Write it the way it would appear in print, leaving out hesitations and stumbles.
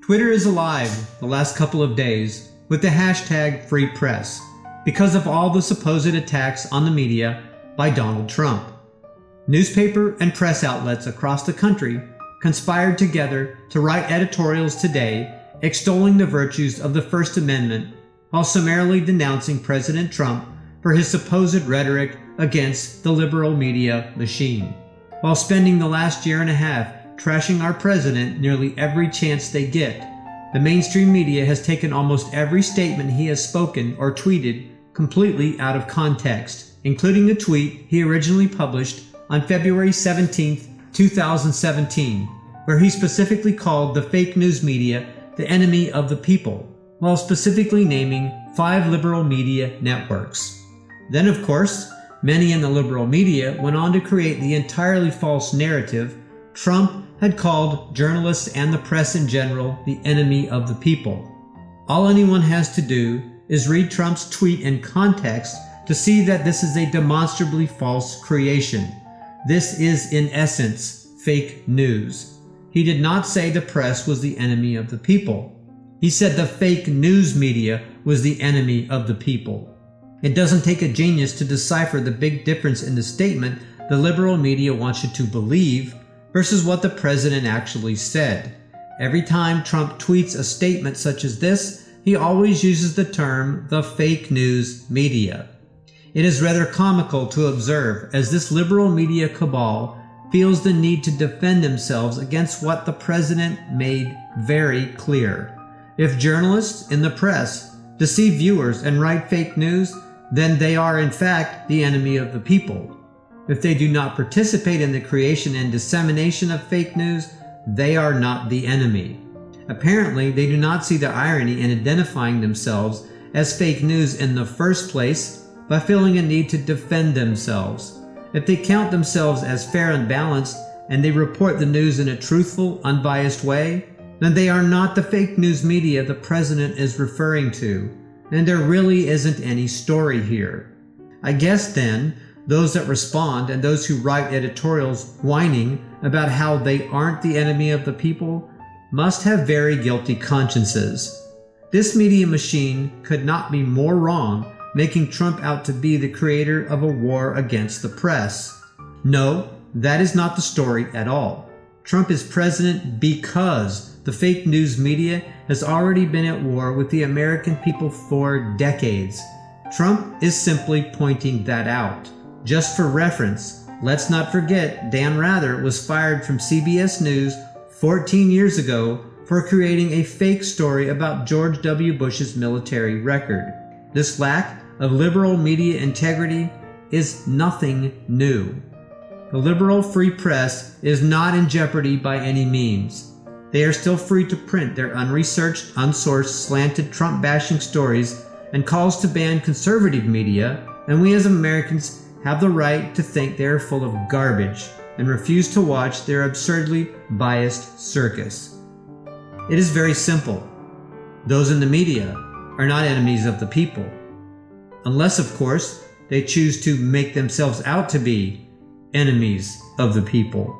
Twitter is alive the last couple of days with the hashtag Free Press because of all the supposed attacks on the media by Donald Trump. Newspaper and press outlets across the country conspired together to write editorials today extolling the virtues of the First Amendment while summarily denouncing President Trump for his supposed rhetoric against the liberal media machine, while spending the last year and a half trashing our president nearly every chance they get. The mainstream media has taken almost every statement he has spoken or tweeted completely out of context, including the tweet he originally published on February 17, 2017, where he specifically called the fake news media the enemy of the people, while specifically naming 5 liberal media networks. Then, of course, many in the liberal media went on to create the entirely false narrative Trump had called journalists and the press in general the enemy of the people. All anyone has to do is read Trump's tweet in context to see that this is a demonstrably false creation. This is, in essence, fake news. He did not say the press was the enemy of the people. He said the fake news media was the enemy of the people. It doesn't take a genius to decipher the big difference in the statement the liberal media wants you to believe versus what the president actually said. Every time Trump tweets a statement such as this, he always uses the term the fake news media. It is rather comical to observe as this liberal media cabal feels the need to defend themselves against what the president made very clear. If journalists in the press deceive viewers and write fake news, then they are in fact the enemy of the people. If they do not participate in the creation and dissemination of fake news, they are not the enemy. Apparently, they do not see the irony in identifying themselves as fake news in the first place by feeling a need to defend themselves. If they count themselves as fair and balanced and they report the news in a truthful, unbiased way, then they are not the fake news media the president is referring to, and there really isn't any story here. I guess then, those that respond and those who write editorials whining about how they aren't the enemy of the people must have very guilty consciences. This media machine could not be more wrong, making Trump out to be the creator of a war against the press. No, that is not the story at all. Trump is president because the fake news media has already been at war with the American people for decades. Trump is simply pointing that out. Just for reference, let's not forget Dan Rather was fired from CBS News 14 years ago for creating a fake story about George W. Bush's military record. This lack of liberal media integrity is nothing new. The liberal free press is not in jeopardy by any means. They are still free to print their unresearched, unsourced, slanted Trump-bashing stories and calls to ban conservative media, and we as Americans have the right to think they are full of garbage and refuse to watch their absurdly biased circus. It is very simple. Those in the media are not enemies of the people. Unless, of course, they choose to make themselves out to be enemies of the people.